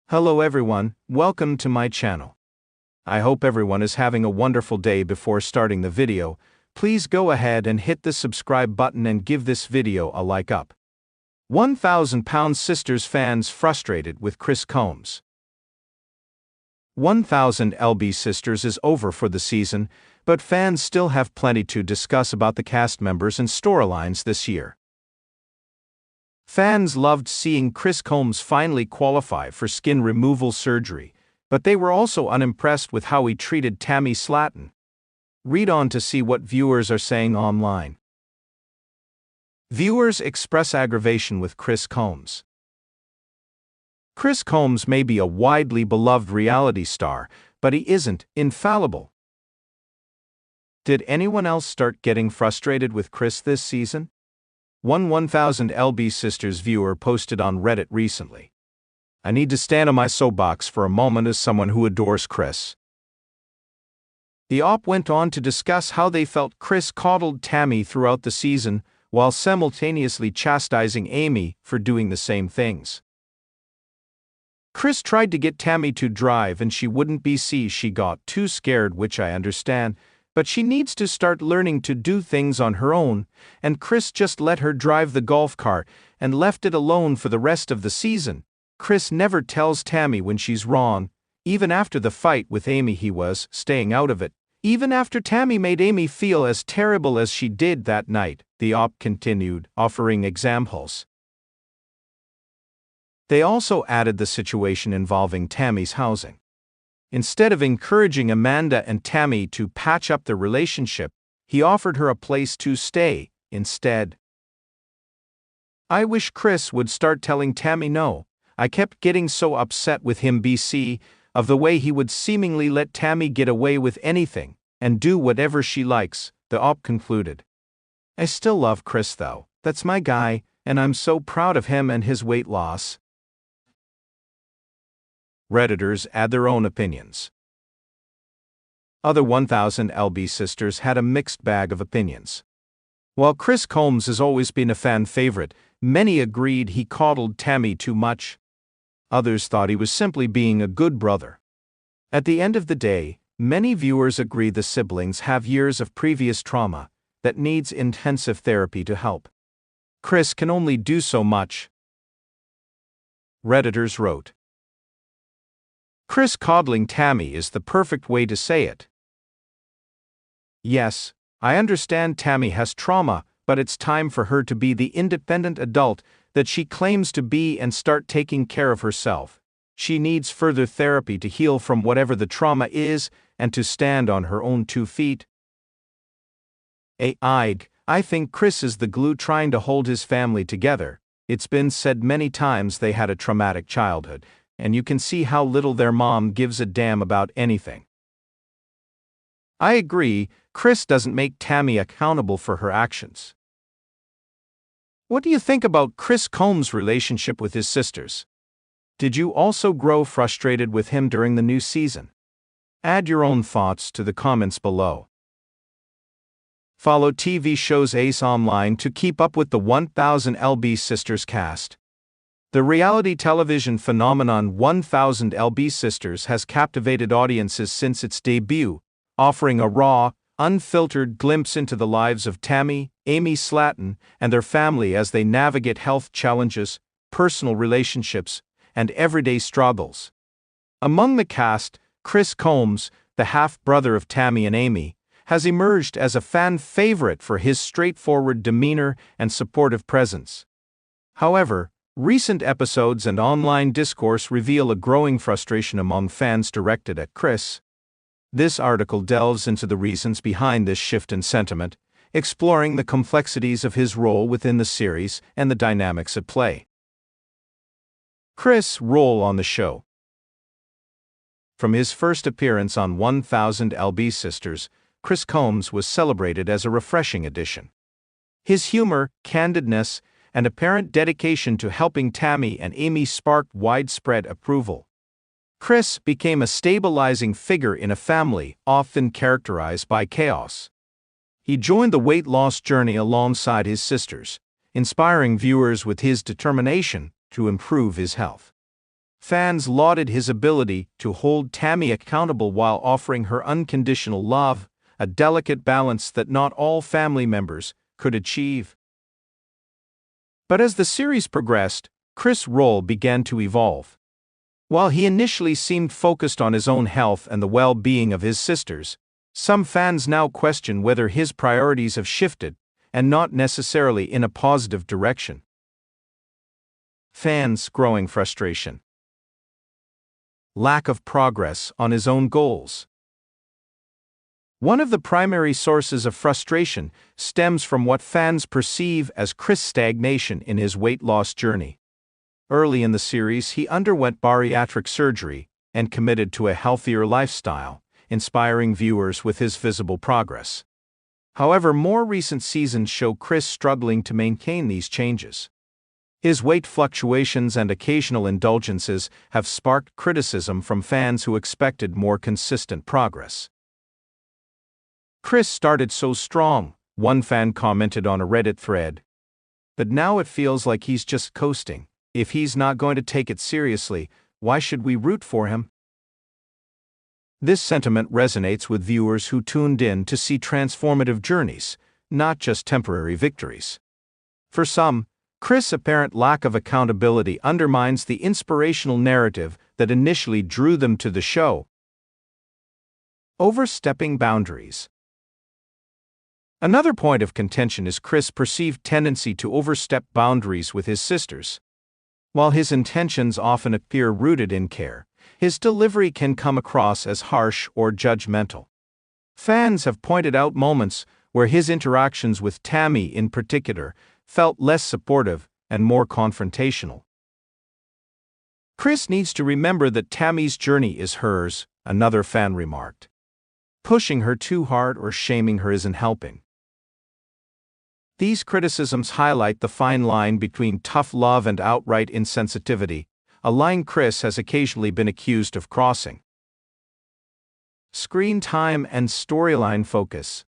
Hello everyone, welcome to my channel. I hope everyone is having a wonderful day. Before starting the video, please go ahead and hit the subscribe button and give this video a like up. 1000 Pound Sisters fans frustrated with Chris Combs. 1000 LB Sisters is over for the season, but fans still have plenty to discuss about the cast members and storylines this year. Fans loved seeing Chris Combs finally qualify for skin removal surgery, but they were also unimpressed with how he treated Tammy Slaton. Read on to see what viewers are saying online. Viewers express aggravation with Chris Combs. Chris Combs may be a widely beloved reality star, but he isn't infallible. Did anyone else start getting frustrated with Chris this season? One 1000 LB Sisters viewer posted on Reddit recently. I need to stand on my soapbox for a moment as someone who adores Chris. The op went on to discuss how they felt Chris coddled Tammy throughout the season, while simultaneously chastising Amy for doing the same things. Chris tried to get Tammy to drive and she wouldn't be. She got too scared, which I understand, but she needs to start learning to do things on her own, and Chris just let her drive the golf cart and left it alone for the rest of the season. Chris never tells Tammy when she's wrong. Even after the fight with Amy, he was staying out of it. Even after Tammy made Amy feel as terrible as she did that night, the op continued, offering examples. They also added the situation involving Tammy's housing. Instead of encouraging Amanda and Tammy to patch up their relationship, he offered her a place to stay instead. I wish Chris would start telling Tammy no. I kept getting so upset with him of the way he would seemingly let Tammy get away with anything and do whatever she likes, the op concluded. I still love Chris though, that's my guy, and I'm so proud of him and his weight loss. Redditors add their own opinions. Other 1000 LB Sisters had a mixed bag of opinions. While Chris Combs has always been a fan favorite, many agreed he coddled Tammy too much. Others thought he was simply being a good brother. At the end of the day, many viewers agree the siblings have years of previous trauma that needs intensive therapy to help. Chris can only do so much. Redditors wrote, Chris coddling Tammy is the perfect way to say it. Yes, I understand Tammy has trauma, but it's time for her to be the independent adult that she claims to be and start taking care of herself. She needs further therapy to heal from whatever the trauma is and to stand on her own 2 feet. I think Chris is the glue trying to hold his family together. It's been said many times they had a traumatic childhood, and you can see how little their mom gives a damn about anything. I agree, Chris doesn't make Tammy accountable for her actions. What do you think about Chris Combs' relationship with his sisters? Did you also grow frustrated with him during the new season? Add your own thoughts to the comments below. Follow TV shows Ace online to keep up with the 1000 LB Sisters cast. The reality television phenomenon 1000 LB Sisters has captivated audiences since its debut, offering a raw, unfiltered glimpse into the lives of Tammy, Amy Slaton, and their family as they navigate health challenges, personal relationships, and everyday struggles. Among the cast, Chris Combs, the half-brother of Tammy and Amy, has emerged as a fan favorite for his straightforward demeanor and supportive presence. However, recent episodes and online discourse reveal a growing frustration among fans directed at Chris. This article delves into the reasons behind this shift in sentiment, exploring the complexities of his role within the series and the dynamics at play. Chris' role on the show. From his first appearance on 1000 LB Sisters, Chris Combs was celebrated as a refreshing addition. His humor, candidness, and apparent dedication to helping Tammy and Amy sparked widespread approval. Chris became a stabilizing figure in a family often characterized by chaos. He joined the weight loss journey alongside his sisters, inspiring viewers with his determination to improve his health. Fans lauded his ability to hold Tammy accountable while offering her unconditional love, a delicate balance that not all family members could achieve. But as the series progressed, Chris' role began to evolve. While he initially seemed focused on his own health and the well-being of his sisters, some fans now question whether his priorities have shifted, and not necessarily in a positive direction. Fans' growing frustration. Lack of progress on his own goals. One of the primary sources of frustration stems from what fans perceive as Chris' stagnation in his weight loss journey. Early in the series, he underwent bariatric surgery and committed to a healthier lifestyle, inspiring viewers with his visible progress. However, more recent seasons show Chris struggling to maintain these changes. His weight fluctuations and occasional indulgences have sparked criticism from fans who expected more consistent progress. Chris started so strong, one fan commented on a Reddit thread. But now it feels like he's just coasting. If he's not going to take it seriously, why should we root for him? This sentiment resonates with viewers who tuned in to see transformative journeys, not just temporary victories. For some, Chris' apparent lack of accountability undermines the inspirational narrative that initially drew them to the show. Overstepping boundaries. Another point of contention is Chris' perceived tendency to overstep boundaries with his sisters. While his intentions often appear rooted in care, his delivery can come across as harsh or judgmental. Fans have pointed out moments where his interactions with Tammy in particular felt less supportive and more confrontational. Chris needs to remember that Tammy's journey is hers, another fan remarked. Pushing her too hard or shaming her isn't helping. These criticisms highlight the fine line between tough love and outright insensitivity, a line Chris has occasionally been accused of crossing. Screen time and storyline focus.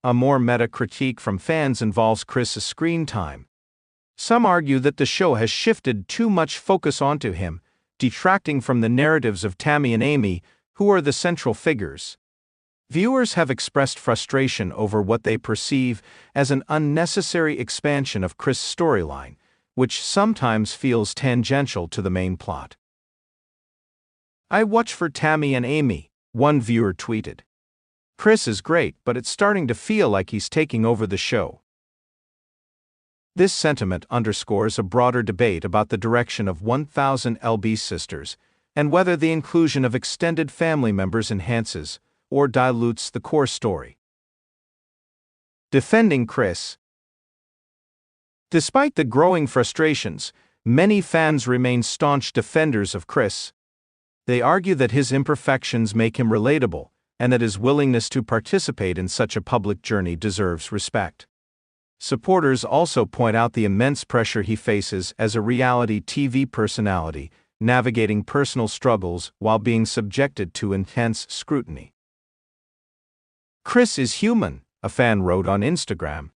A more meta critique from fans involves Chris' screen time. Some argue that the show has shifted too much focus onto him, detracting from the narratives of Tammy and Amy, who are the central figures. Viewers have expressed frustration over what they perceive as an unnecessary expansion of Chris' storyline, which sometimes feels tangential to the main plot. "I watch for Tammy and Amy," one viewer tweeted. "Chris is great, but it's starting to feel like he's taking over the show." This sentiment underscores a broader debate about the direction of 1000 lb Sisters and whether the inclusion of extended family members enhances or dilutes the core story. Defending Chris. Despite the growing frustrations, many fans remain staunch defenders of Chris. They argue that his imperfections make him relatable, and that his willingness to participate in such a public journey deserves respect. Supporters also point out the immense pressure he faces as a reality TV personality, navigating personal struggles while being subjected to intense scrutiny. "Chris is human," a fan wrote on Instagram.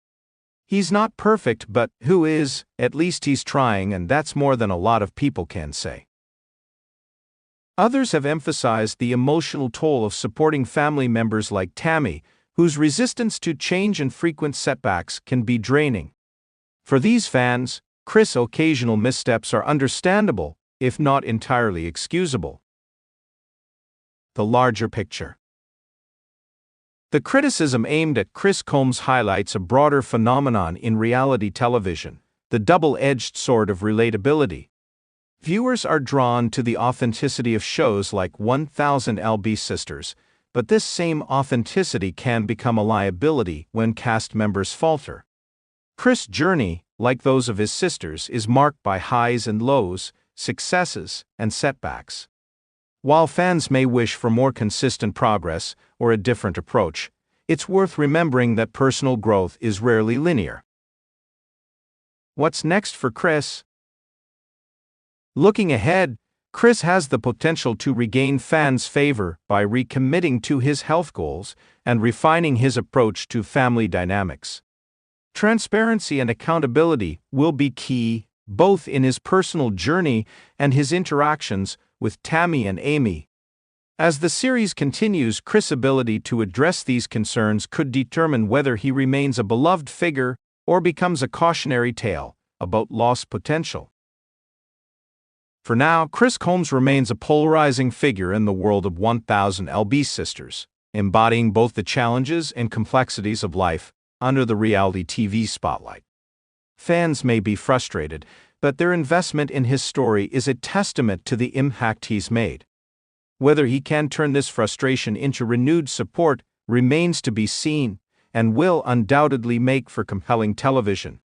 "He's not perfect, but who is? At least he's trying, and that's more than a lot of people can say." Others have emphasized the emotional toll of supporting family members like Tammy, whose resistance to change and frequent setbacks can be draining. For these fans, Chris' occasional missteps are understandable, if not entirely excusable. The larger picture. The criticism aimed at Chris Combs highlights a broader phenomenon in reality television, the double-edged sword of relatability. Viewers are drawn to the authenticity of shows like 1000 lb Sisters, but this same authenticity can become a liability when cast members falter. Chris' journey, like those of his sisters, is marked by highs and lows, successes and setbacks. While fans may wish for more consistent progress or a different approach, it's worth remembering that personal growth is rarely linear. What's next for Chris? Looking ahead, Chris has the potential to regain fans' favor by recommitting to his health goals and refining his approach to family dynamics. Transparency and accountability will be key, both in his personal journey and his interactions with Tammy and Amy. As the series continues, Chris' ability to address these concerns could determine whether he remains a beloved figure or becomes a cautionary tale about lost potential. For now, Chris Combs remains a polarizing figure in the world of 1000 lb Sisters, embodying both the challenges and complexities of life under the reality TV spotlight. Fans may be frustrated, but their investment in his story is a testament to the impact he's made. Whether he can turn this frustration into renewed support remains to be seen, and will undoubtedly make for compelling television.